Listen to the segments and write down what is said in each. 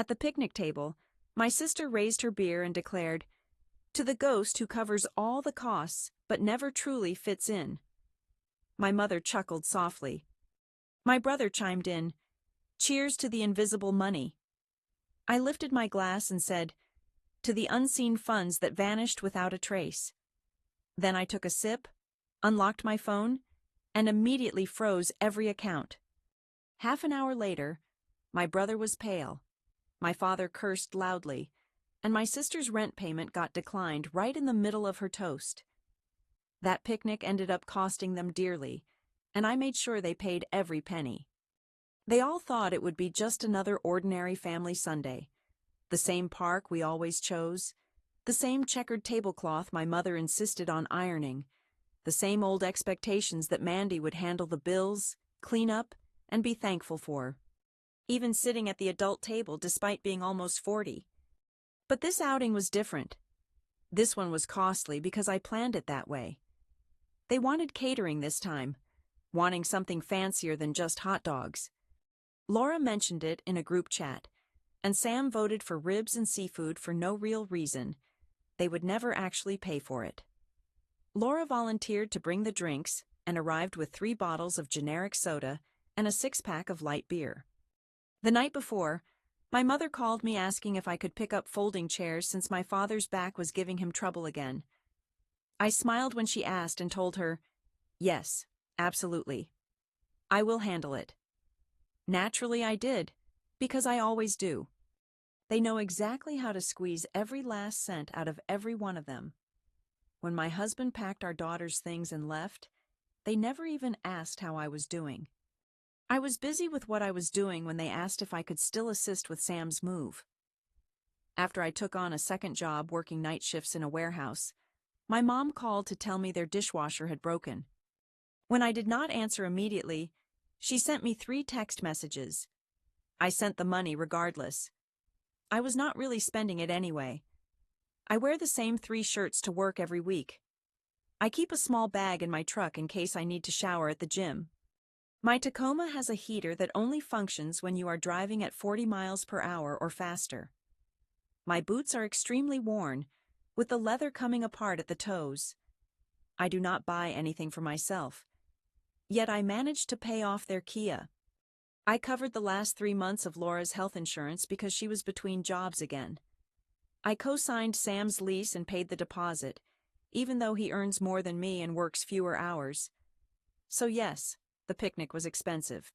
At the picnic table, my sister raised her beer and declared, "To the ghost who covers all the costs but never truly fits in." My mother chuckled softly. My brother chimed in, "Cheers to the invisible money." I lifted my glass and said, "To the unseen funds that vanished without a trace." Then I took a sip, unlocked my phone, and immediately froze every account. Half an hour later, my brother was pale, my father cursed loudly, and my sister's rent payment got declined right in the middle of her toast. That picnic ended up costing them dearly, and I made sure they paid every penny. They all thought it would be just another ordinary family Sunday. The same park we always chose, the same checkered tablecloth my mother insisted on ironing, the same old expectations that Mandy would handle the bills, clean up, and be thankful for. Even sitting at the adult table despite being almost 40. But this outing was different. This one was costly because I planned it that way. They wanted catering this time, wanting something fancier than just hot dogs. Laura mentioned it in a group chat, and Sam voted for ribs and seafood for no real reason. They would never actually pay for it. Laura volunteered to bring the drinks and arrived with 3 bottles of generic soda and a 6-pack of light beer. The night before, my mother called me asking if I could pick up folding chairs since my father's back was giving him trouble again. I smiled when she asked and told her, "Yes, absolutely. I will handle it." Naturally I did, because I always do. They know exactly how to squeeze every last cent out of every one of them. When my husband packed our daughter's things and left, they never even asked how I was doing. I was busy with what I was doing when they asked if I could still assist with Sam's move. After I took on a second job working night shifts in a warehouse, my mom called to tell me their dishwasher had broken. When I did not answer immediately, she sent me 3 text messages. I sent the money regardless. I was not really spending it anyway. I wear the same 3 shirts to work every week. I keep a small bag in my truck in case I need to shower at the gym. My Tacoma has a heater that only functions when you are driving at 40 miles per hour or faster. My boots are extremely worn, with the leather coming apart at the toes. I do not buy anything for myself. Yet I managed to pay off their Kia. I covered the last 3 months of Laura's health insurance because she was between jobs again. I co-signed Sam's lease and paid the deposit, even though he earns more than me and works fewer hours. So yes, the picnic was expensive.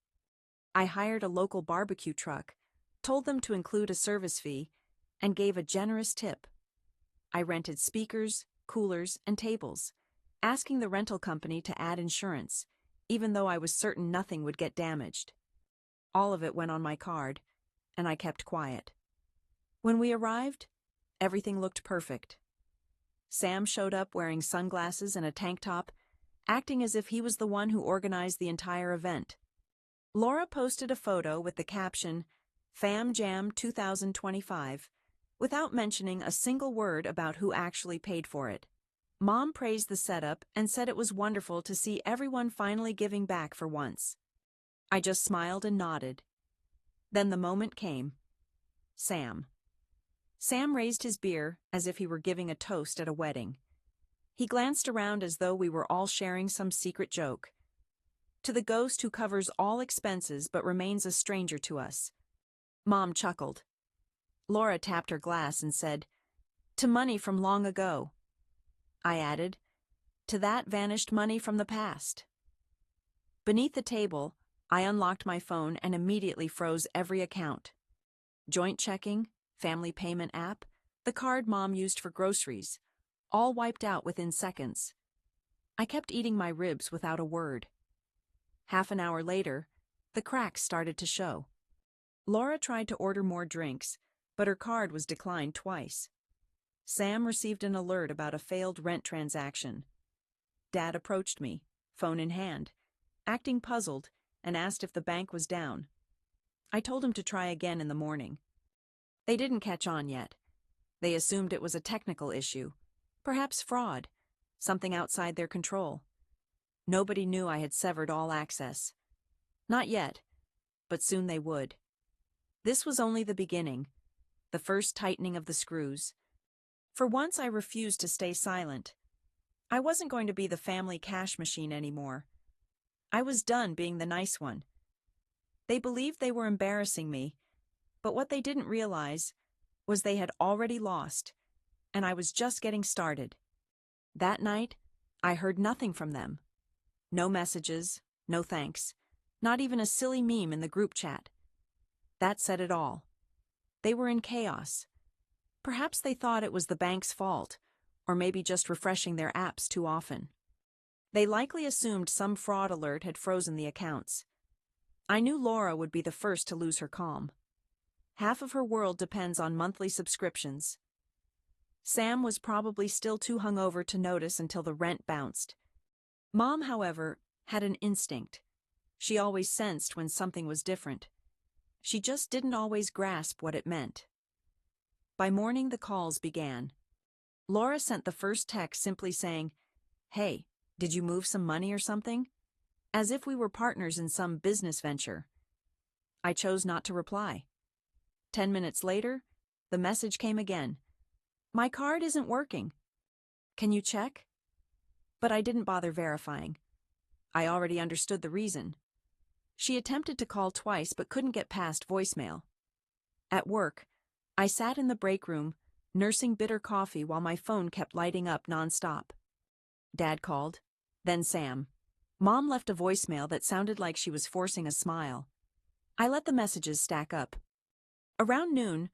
I hired a local barbecue truck, told them to include a service fee, and gave a generous tip. I rented speakers, coolers, and tables, asking the rental company to add insurance, even though I was certain nothing would get damaged. All of it went on my card, and I kept quiet. When we arrived, everything looked perfect. Sam showed up wearing sunglasses and a tank top, acting as if he was the one who organized the entire event. Laura posted a photo with the caption, "Fam Jam 2025, without mentioning a single word about who actually paid for it. Mom praised the setup and said it was wonderful to see everyone finally giving back for once. I just smiled and nodded. Then the moment came. Sam. Sam raised his beer as if he were giving a toast at a wedding. He glanced around as though we were all sharing some secret joke. "To the ghost who covers all expenses but remains a stranger to us." Mom chuckled. Laura tapped her glass and said, "To money from long ago." I added, "To that vanished money from the past." Beneath the table, I unlocked my phone and immediately froze every account. Joint checking, family payment app, the card Mom used for groceries, all wiped out within seconds. I kept eating my ribs without a word. Half an hour later, the cracks started to show. Laura tried to order more drinks, but her card was declined twice. Sam received an alert about a failed rent transaction. Dad approached me, phone in hand, acting puzzled, and asked if the bank was down. I told him to try again in the morning. They didn't catch on yet. They assumed it was a technical issue, perhaps fraud, something outside their control. Nobody knew I had severed all access. Not yet, but soon they would. This was only the beginning, the first tightening of the screws. For once I refused to stay silent. I wasn't going to be the family cash machine anymore. I was done being the nice one. They believed they were embarrassing me, but what they didn't realize was they had already lost, and I was just getting started. That night, I heard nothing from them. No messages, no thanks, not even a silly meme in the group chat. That said it all. They were in chaos. Perhaps they thought it was the bank's fault, or maybe just refreshing their apps too often. They likely assumed some fraud alert had frozen the accounts. I knew Laura would be the first to lose her calm. Half of her world depends on monthly subscriptions. Sam was probably still too hungover to notice until the rent bounced. Mom, however, had an instinct. She always sensed when something was different. She just didn't always grasp what it meant. By morning, the calls began. Laura sent the first text simply saying, "Hey, did you move some money or something?" As if we were partners in some business venture. I chose not to reply. 10 minutes later, the message came again. "My card isn't working. Can you check?" But I didn't bother verifying. I already understood the reason. She attempted to call twice but couldn't get past voicemail. At work, I sat in the break room, nursing bitter coffee while my phone kept lighting up nonstop. Dad called, then Sam. Mom left a voicemail that sounded like she was forcing a smile. I let the messages stack up. Around noon,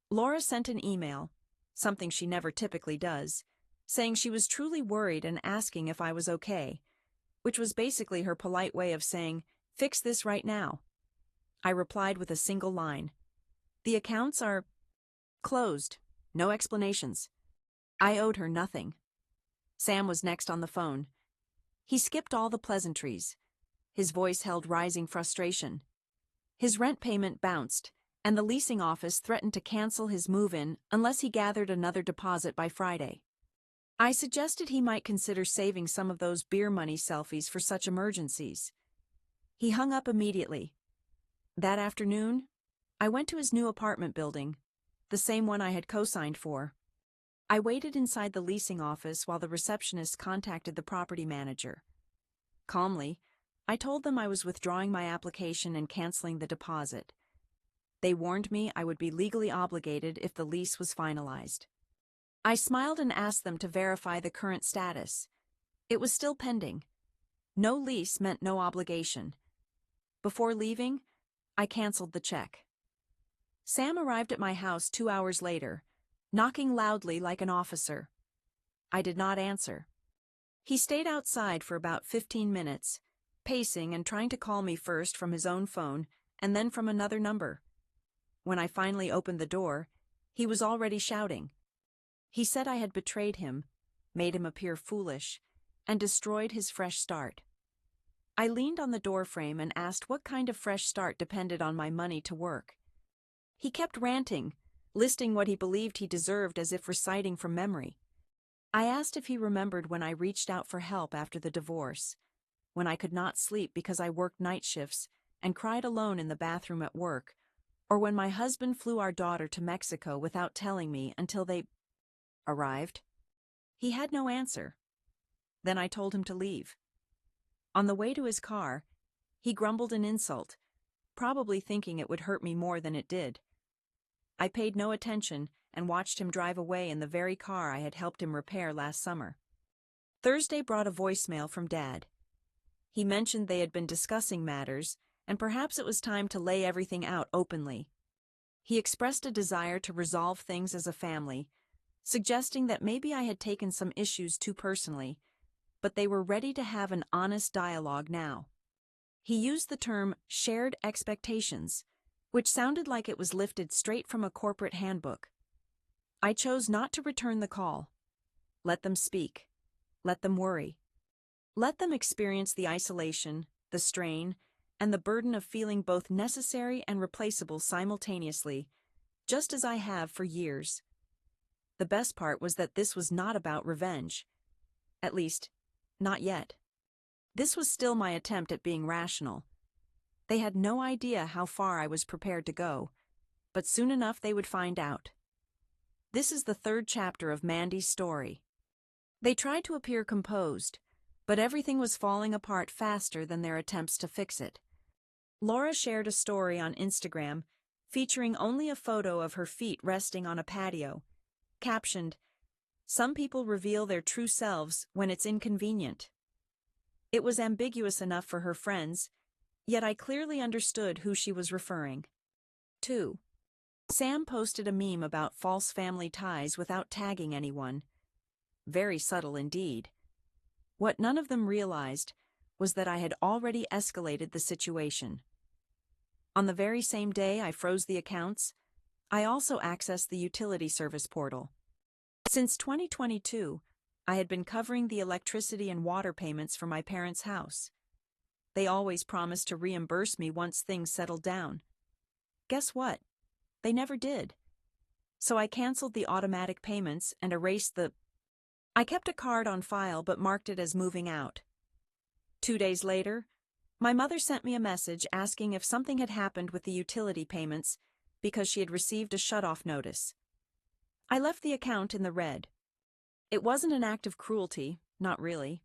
Laura sent an email, something she never typically does, saying she was truly worried and asking if I was okay, which was basically her polite way of saying, "Fix this right now." I replied with a single line. "The accounts are closed. No explanations." I owed her nothing. Sam was next on the phone. He skipped all the pleasantries. His voice held rising frustration. His rent payment bounced, and the leasing office threatened to cancel his move-in unless he gathered another deposit by Friday. I suggested he might consider saving some of those beer money selfies for such emergencies. He hung up immediately. That afternoon, I went to his new apartment building, the same one I had co-signed for. I waited inside the leasing office while the receptionist contacted the property manager. Calmly, I told them I was withdrawing my application and canceling the deposit. They warned me I would be legally obligated if the lease was finalized. I smiled and asked them to verify the current status. It was still pending. No lease meant no obligation. Before leaving, I canceled the check. Sam arrived at my house 2 hours later, knocking loudly like an officer. I did not answer. He stayed outside for about 15 minutes, pacing and trying to call me first from his own phone and then from another number. When I finally opened the door, he was already shouting. He said I had betrayed him, made him appear foolish, and destroyed his fresh start. I leaned on the doorframe and asked what kind of fresh start depended on my money to work. He kept ranting, listing what he believed he deserved as if reciting from memory. I asked if he remembered when I reached out for help after the divorce, when I could not sleep because I worked night shifts and cried alone in the bathroom at work, or when my husband flew our daughter to Mexico without telling me until they arrived. He had no answer. Then I told him to leave. On the way to his car, he grumbled an insult, probably thinking it would hurt me more than it did. I paid no attention and watched him drive away in the very car I had helped him repair last summer. Thursday brought a voicemail from Dad. He mentioned they had been discussing matters, and perhaps it was time to lay everything out openly. He expressed a desire to resolve things as a family, suggesting that maybe I had taken some issues too personally, but they were ready to have an honest dialogue now. He used the term shared expectations, which sounded like it was lifted straight from a corporate handbook. I chose not to return the call. Let them speak. Let them worry. Let them experience the isolation, the strain, and the burden of feeling both necessary and replaceable simultaneously, just as I have for years. The best part was that this was not about revenge. At least, not yet. This was still my attempt at being rational. They had no idea how far I was prepared to go, but soon enough they would find out. This is the third chapter of Mandy's story. They tried to appear composed, but everything was falling apart faster than their attempts to fix it. Laura shared a story on Instagram featuring only a photo of her feet resting on a patio, captioned, "Some people reveal their true selves when it's inconvenient." It was ambiguous enough for her friends, yet I clearly understood who she was referring. 2. Sam posted a meme about false family ties without tagging anyone. Very subtle indeed. What none of them realized was that I had already escalated the situation. On the very same day I froze the accounts, I also accessed the utility service portal. Since 2022, I had been covering the electricity and water payments for my parents' house. They always promised to reimburse me once things settled down. Guess what? They never did. So I canceled the automatic payments and erased the... I kept a card on file but marked it as moving out. 2 days later, my mother sent me a message asking if something had happened with the utility payments because she had received a shutoff notice. I left the account in the red. It wasn't an act of cruelty, not really.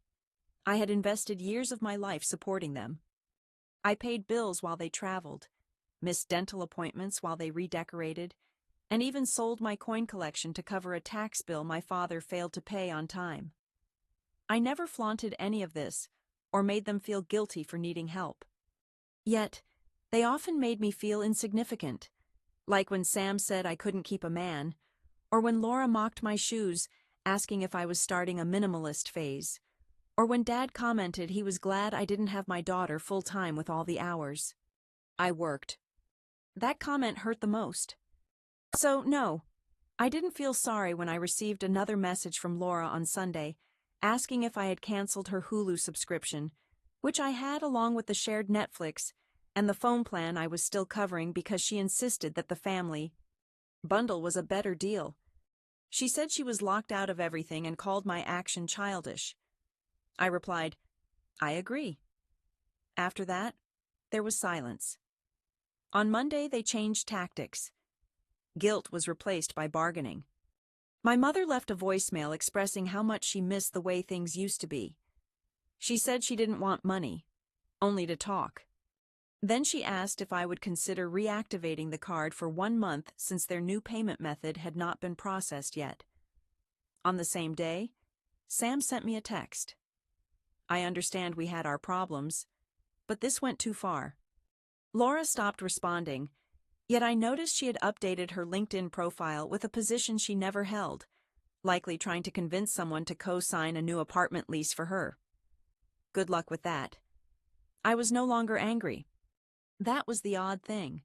I had invested years of my life supporting them. I paid bills while they traveled, missed dental appointments while they redecorated, and even sold my coin collection to cover a tax bill my father failed to pay on time. I never flaunted any of this or made them feel guilty for needing help. Yet, they often made me feel insignificant, like when Sam said I couldn't keep a man, or when Laura mocked my shoes, asking if I was starting a minimalist phase, or when Dad commented he was glad I didn't have my daughter full-time with all the hours I worked. That comment hurt the most. So, no, I didn't feel sorry when I received another message from Laura on Sunday, asking if I had canceled her Hulu subscription, which I had along with the shared Netflix and the phone plan I was still covering because she insisted that the family bundle was a better deal. She said she was locked out of everything and called my action childish. I replied, I agree. After that, there was silence. On Monday, they changed tactics. Guilt was replaced by bargaining. My mother left a voicemail expressing how much she missed the way things used to be. She said she didn't want money, only to talk. Then she asked if I would consider reactivating the card for 1 month since their new payment method had not been processed yet. On the same day, Sam sent me a text. I understand we had our problems, but this went too far. Laura stopped responding, yet I noticed she had updated her LinkedIn profile with a position she never held, likely trying to convince someone to co-sign a new apartment lease for her. Good luck with that. I was no longer angry. That was the odd thing.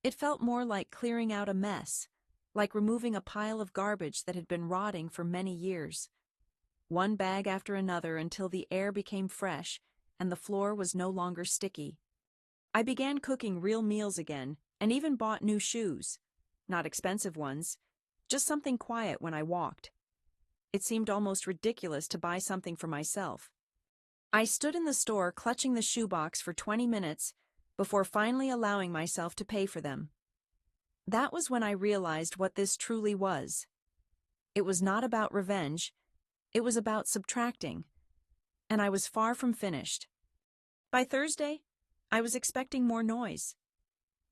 It felt more like clearing out a mess, like removing a pile of garbage that had been rotting for many years. One bag after another until the air became fresh and the floor was no longer sticky. I began cooking real meals again and even bought new shoes. Not expensive ones, just something quiet when I walked. It seemed almost ridiculous to buy something for myself. I stood in the store clutching the shoebox for 20 minutes before finally allowing myself to pay for them. That was when I realized what this truly was. It was not about revenge, it was about subtracting, and I was far from finished. By Thursday, I was expecting more noise.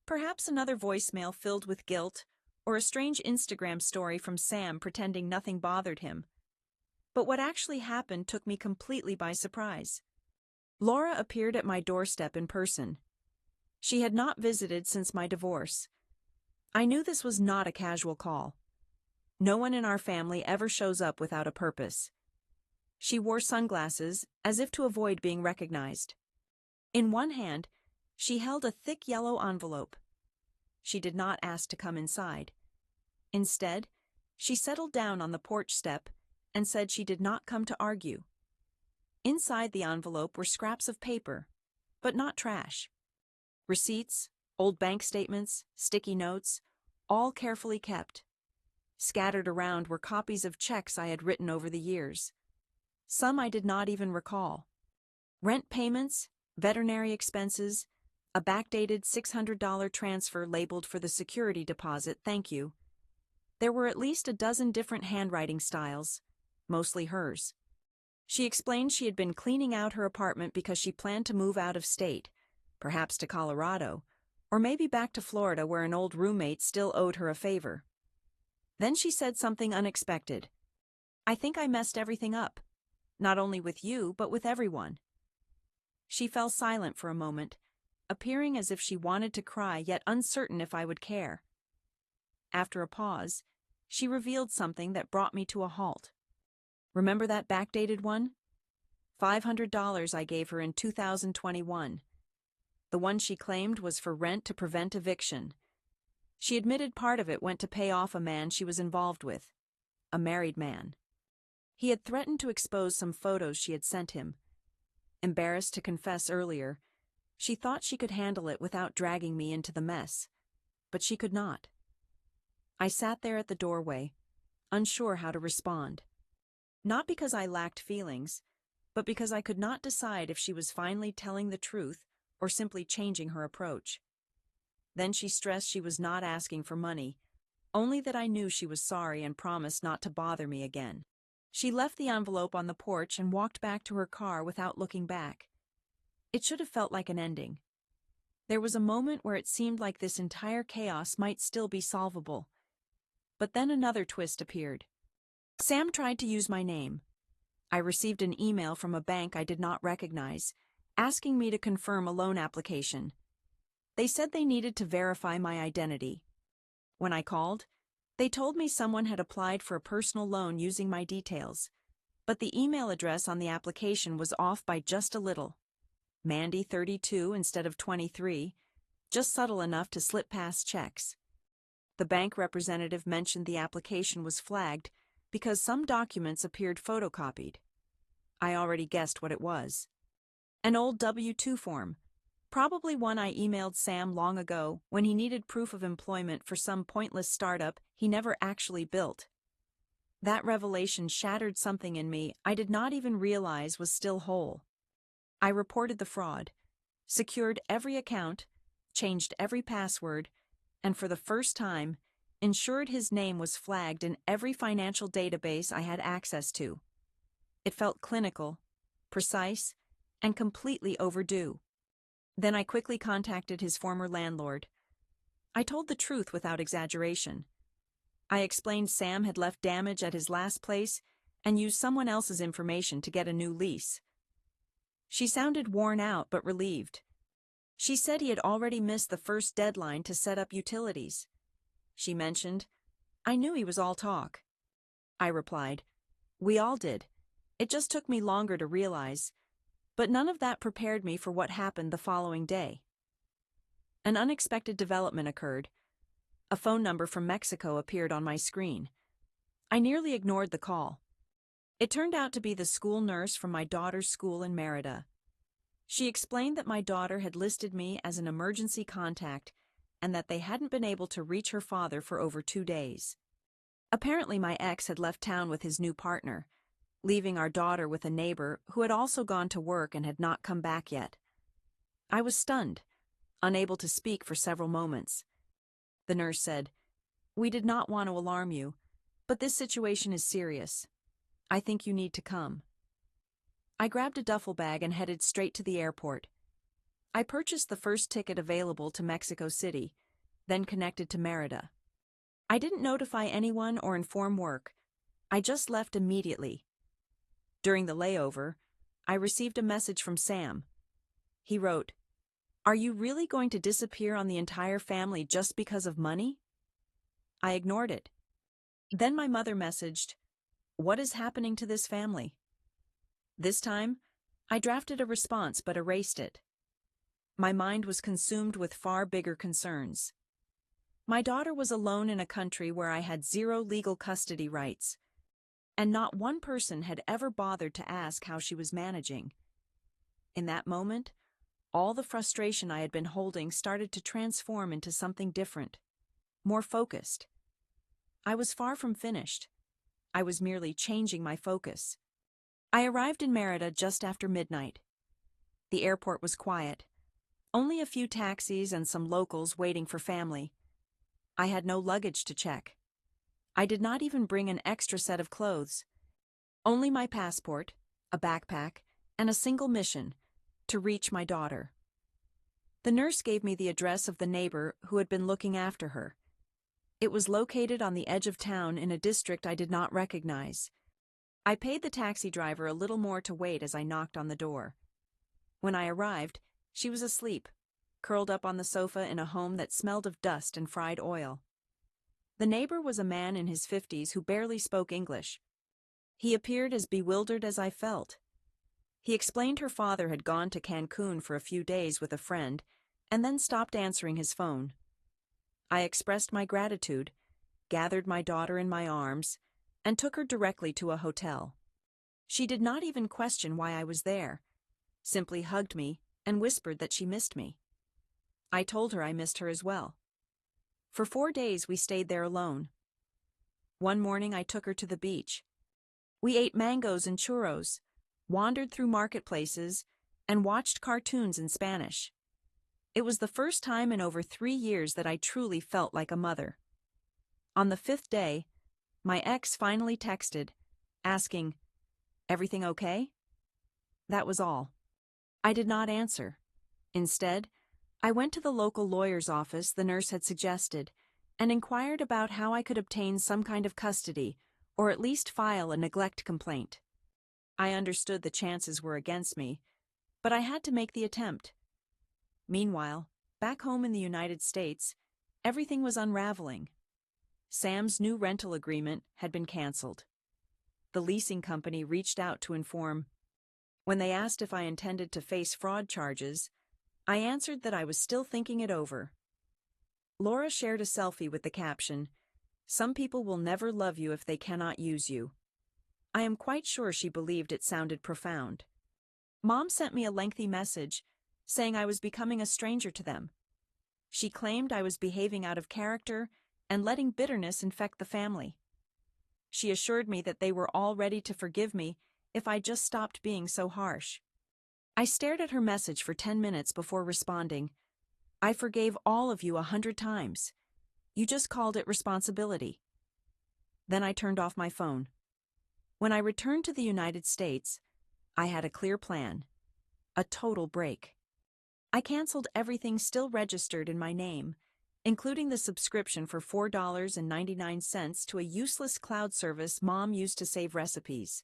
Perhaps another voicemail filled with guilt, or a strange Instagram story from Sam pretending nothing bothered him. But what actually happened took me completely by surprise. Laura appeared at my doorstep in person. She had not visited since my divorce. I knew this was not a casual call. No one in our family ever shows up without a purpose. She wore sunglasses, as if to avoid being recognized. In one hand, she held a thick yellow envelope. She did not ask to come inside. Instead, she settled down on the porch step and said she did not come to argue. Inside the envelope were scraps of paper, but not trash. Receipts, old bank statements, sticky notes, all carefully kept. Scattered around were copies of checks I had written over the years. Some I did not even recall. Rent payments, veterinary expenses, A backdated $600 transfer labeled for the security deposit, thank you. There were at least a dozen different handwriting styles, mostly hers. She explained she had been cleaning out her apartment because she planned to move out of state, perhaps to Colorado, or maybe back to Florida where an old roommate still owed her a favor. Then she said something unexpected. I think I messed everything up. Not only with you, but with everyone. She fell silent for a moment, appearing as if she wanted to cry yet uncertain if I would care. After a pause, she revealed something that brought me to a halt. Remember that backdated one? $500 I gave her in 2021. The one she claimed was for rent to prevent eviction. She admitted part of it went to pay off a man she was involved with, a married man. He had threatened to expose some photos she had sent him. Embarrassed to confess earlier, she thought she could handle it without dragging me into the mess, but she could not. I sat there at the doorway, unsure how to respond. Not because I lacked feelings, but because I could not decide if she was finally telling the truth or simply changing her approach. Then she stressed she was not asking for money, only that I knew she was sorry and promised not to bother me again. She left the envelope on the porch and walked back to her car without looking back. It should have felt like an ending. There was a moment where it seemed like this entire chaos might still be solvable. But then another twist appeared. Sam tried to use my name. I received an email from a bank I did not recognize, asking me to confirm a loan application. They said they needed to verify my identity. When I called, they told me someone had applied for a personal loan using my details, but the email address on the application was off by just a little. Mandy 32 instead of 23, just subtle enough to slip past checks. The bank representative mentioned the application was flagged because some documents appeared photocopied. I already guessed what it was. An old W-2 form, probably one I emailed Sam long ago when he needed proof of employment for some pointless startup he never actually built. That revelation shattered something in me I did not even realize was still whole. I reported the fraud, secured every account, changed every password, and for the first time, ensured his name was flagged in every financial database I had access to. It felt clinical, precise, and completely overdue. Then I quickly contacted his former landlord. I told the truth without exaggeration. I explained Sam had left damage at his last place and used someone else's information to get a new lease. She sounded worn out but relieved. She said he had already missed the first deadline to set up utilities. She mentioned, I knew he was all talk. I replied, we all did. It just took me longer to realize. But none of that prepared me for what happened the following day. An unexpected development occurred. A phone number from Mexico appeared on my screen. I nearly ignored the call. It turned out to be the school nurse from my daughter's school in Merida. She explained that my daughter had listed me as an emergency contact and that they hadn't been able to reach her father for over 2 days. Apparently my ex had left town with his new partner, leaving our daughter with a neighbor who had also gone to work and had not come back yet. I was stunned, unable to speak for several moments. The nurse said, we did not want to alarm you, but this situation is serious. I think you need to come. I grabbed a duffel bag and headed straight to the airport. I purchased the first ticket available to Mexico City, then connected to Merida. I didn't notify anyone or inform work. I just left immediately. During the layover, I received a message from Sam. He wrote, are you really going to disappear on the entire family just because of money? I ignored it. Then my mother messaged, what is happening to this family? This time, I drafted a response but erased it. My mind was consumed with far bigger concerns. My daughter was alone in a country where I had 0 legal custody rights, and not one person had ever bothered to ask how she was managing. In that moment, all the frustration I had been holding started to transform into something different, more focused. I was far from finished. I was merely changing my focus. I arrived in Merida just after midnight. The airport was quiet. Only a few taxis and some locals waiting for family. I had no luggage to check. I did not even bring an extra set of clothes. Only my passport, a backpack, and a single mission: to reach my daughter. The nurse gave me the address of the neighbor who had been looking after her. It was located on the edge of town in a district I did not recognize. I paid the taxi driver a little more to wait as I knocked on the door. When I arrived, she was asleep, curled up on the sofa in a home that smelled of dust and fried oil. The neighbor was a man in his 50s who barely spoke English. He appeared as bewildered as I felt. He explained her father had gone to Cancun for a few days with a friend, and then stopped answering his phone. I expressed my gratitude, gathered my daughter in my arms, and took her directly to a hotel. She did not even question why I was there, simply hugged me and whispered that she missed me. I told her I missed her as well. For 4 days we stayed there alone. One morning I took her to the beach. We ate mangoes and churros, wandered through marketplaces, and watched cartoons in Spanish. It was the first time in over 3 years that I truly felt like a mother. On the 5th day, my ex finally texted, asking, "Everything okay?" That was all. I did not answer. Instead, I went to the local lawyer's office the nurse had suggested and inquired about how I could obtain some kind of custody or at least file a neglect complaint. I understood the chances were against me, but I had to make the attempt. Meanwhile, back home in the United States, everything was unraveling. Sam's new rental agreement had been canceled. The leasing company reached out to inform. When they asked if I intended to face fraud charges, I answered that I was still thinking it over. Laura shared a selfie with the caption, "Some people will never love you if they cannot use you." I am quite sure she believed it sounded profound. Mom sent me a lengthy message, saying I was becoming a stranger to them. She claimed I was behaving out of character and letting bitterness infect the family. She assured me that they were all ready to forgive me if I just stopped being so harsh. I stared at her message for 10 minutes before responding. "I forgave all of you 100 times. You just called it responsibility." Then I turned off my phone. When I returned to the United States, I had a clear plan: a total break. I canceled everything still registered in my name, including the subscription for $4.99 to a useless cloud service Mom used to save recipes.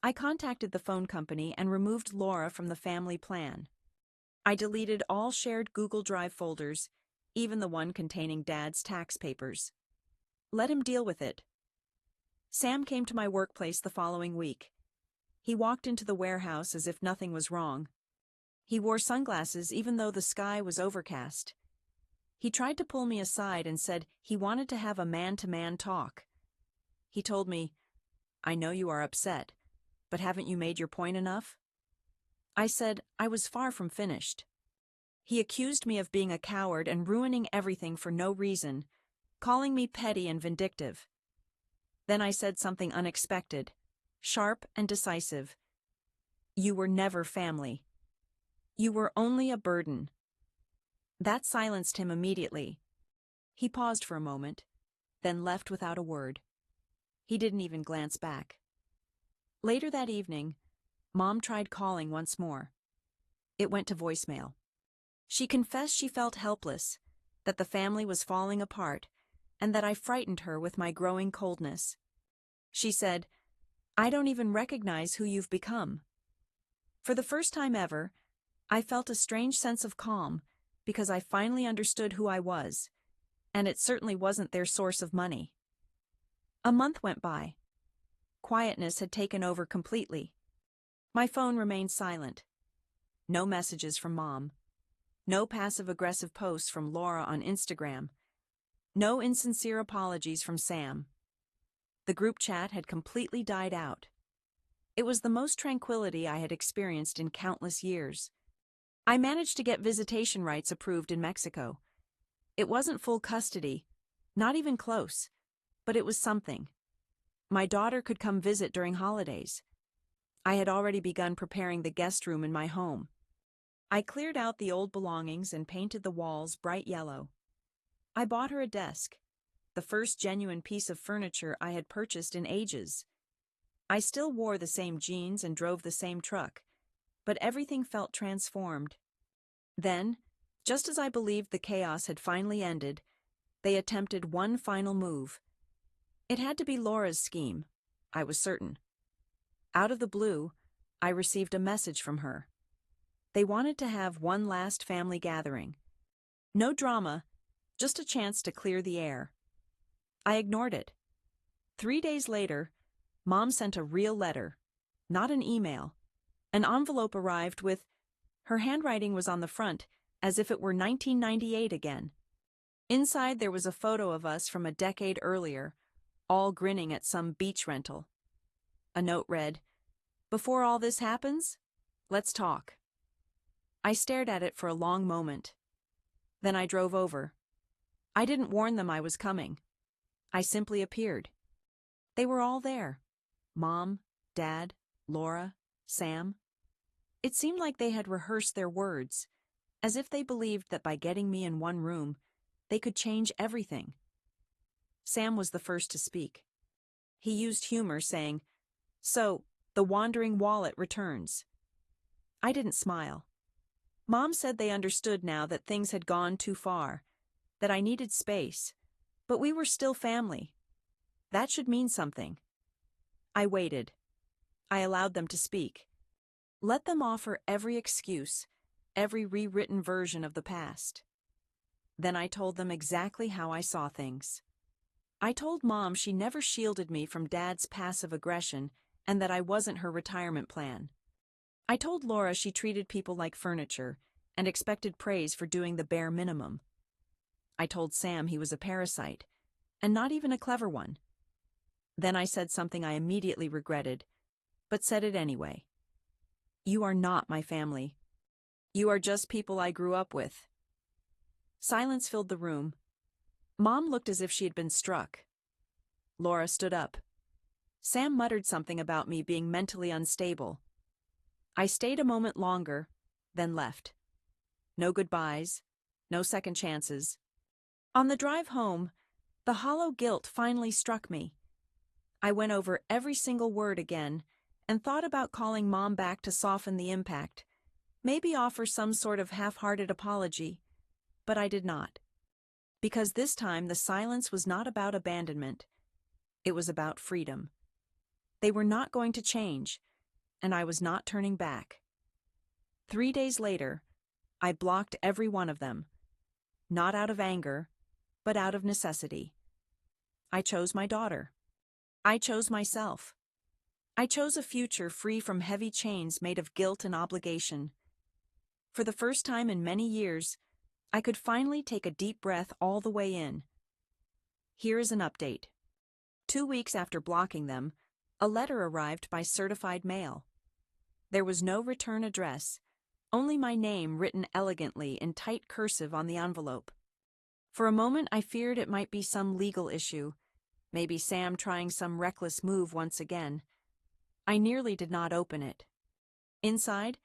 I contacted the phone company and removed Laura from the family plan. I deleted all shared Google Drive folders, even the one containing Dad's tax papers. Let him deal with it. Sam came to my workplace the following week. He walked into the warehouse as if nothing was wrong. He wore sunglasses even though the sky was overcast. He tried to pull me aside and said he wanted to have a man-to-man talk. He told me, "I know you are upset, but haven't you made your point enough?" I said I was far from finished. He accused me of being a coward and ruining everything for no reason, calling me petty and vindictive. Then I said something unexpected, sharp and decisive. "You were never family. You were only a burden." That silenced him immediately. He paused for a moment, then left without a word. He didn't even glance back. Later that evening, Mom tried calling once more. It went to voicemail. She confessed she felt helpless, that the family was falling apart, and that I frightened her with my growing coldness. She said, "I don't even recognize who you've become." For the first time ever, I felt a strange sense of calm because I finally understood who I was, and it certainly wasn't their source of money. A month went by. Quietness had taken over completely. My phone remained silent. No messages from Mom. No passive-aggressive posts from Laura on Instagram. No insincere apologies from Sam. The group chat had completely died out. It was the most tranquility I had experienced in countless years. I managed to get visitation rights approved in Mexico. It wasn't full custody, not even close, but it was something. My daughter could come visit during holidays. I had already begun preparing the guest room in my home. I cleared out the old belongings and painted the walls bright yellow. I bought her a desk, the first genuine piece of furniture I had purchased in ages. I still wore the same jeans and drove the same truck, but everything felt transformed. Then, just as I believed the chaos had finally ended, they attempted one final move. It had to be Laura's scheme, I was certain. Out of the blue, I received a message from her. They wanted to have one last family gathering. No drama, just a chance to clear the air. I ignored it. 3 days later, Mom sent a real letter, not an email. An envelope arrived with, her handwriting was on the front, as if it were 1998 again. Inside there was a photo of us from a decade earlier, all grinning at some beach rental. A note read, "Before all this happens, let's talk." I stared at it for a long moment. Then I drove over. I didn't warn them I was coming. I simply appeared. They were all there. Mom, Dad, Laura, Sam. It seemed like they had rehearsed their words, as if they believed that by getting me in one room, they could change everything. Sam was the first to speak. He used humor, saying, "So, the wandering wallet returns." I didn't smile. Mom said they understood now that things had gone too far, that I needed space, but we were still family. That should mean something. I waited. I allowed them to speak. Let them offer every excuse, every rewritten version of the past. Then I told them exactly how I saw things. I told Mom she never shielded me from Dad's passive aggression and that I wasn't her retirement plan. I told Laura she treated people like furniture and expected praise for doing the bare minimum. I told Sam he was a parasite, and not even a clever one. Then I said something I immediately regretted, but said it anyway. You are not my family. You are just people I grew up with. Silence filled the room. Mom looked as if she had been struck. Laura stood up. Sam muttered something about me being mentally unstable. I stayed a moment longer, then left. No goodbyes, no second chances. On the drive home, the hollow guilt finally struck me. I went over every single word again and thought about calling Mom back to soften the impact, maybe offer some sort of half-hearted apology, but I did not. Because this time the silence was not about abandonment. It was about freedom. They were not going to change, and I was not turning back. 3 days later, I blocked every one of them, not out of anger, but out of necessity. I chose my daughter. I chose myself. I chose a future free from heavy chains made of guilt and obligation. For the first time in many years, I could finally take a deep breath all the way in. Here is an update. 2 weeks after blocking them, a letter arrived by certified mail. There was no return address, only my name written elegantly in tight cursive on the envelope. For a moment I feared it might be some legal issue, maybe Sam trying some reckless move once again. I nearly did not open it. Inside,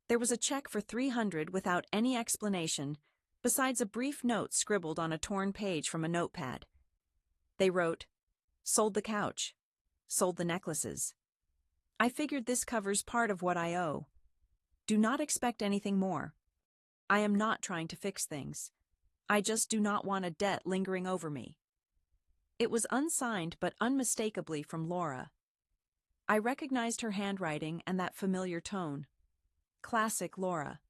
there was a check for $300 without any explanation, besides a brief note scribbled on a torn page from a notepad. They wrote, "Sold the couch. Sold the necklaces. I figured this covers part of what I owe. Do not expect anything more. I am not trying to fix things. I just do not want a debt lingering over me." It was unsigned but unmistakably from Laura. I recognized her handwriting and that familiar tone. Classic Laura.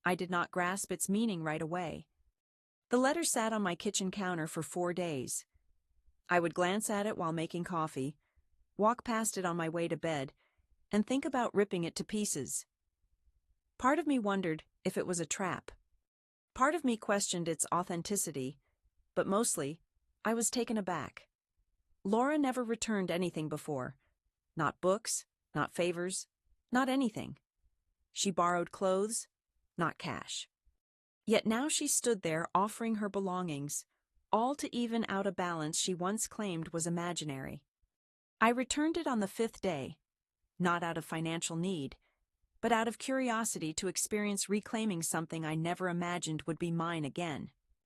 I did not grasp its meaning right away. The letter sat on my kitchen counter for 4 days. I would glance at it while making coffee, walk past it on my way to bed, and think about ripping it to pieces. Part of me wondered if it was a trap. Part of me questioned its authenticity, but mostly, I was taken aback. Laura never returned anything before. Not books, not favors, not anything. She borrowed clothes, not cash. Yet now she stood there offering her belongings, all to even out a balance she once claimed was imaginary. I returned it on the 5th day, not out of financial need, but out of curiosity to experience reclaiming something I never imagined would be mine again.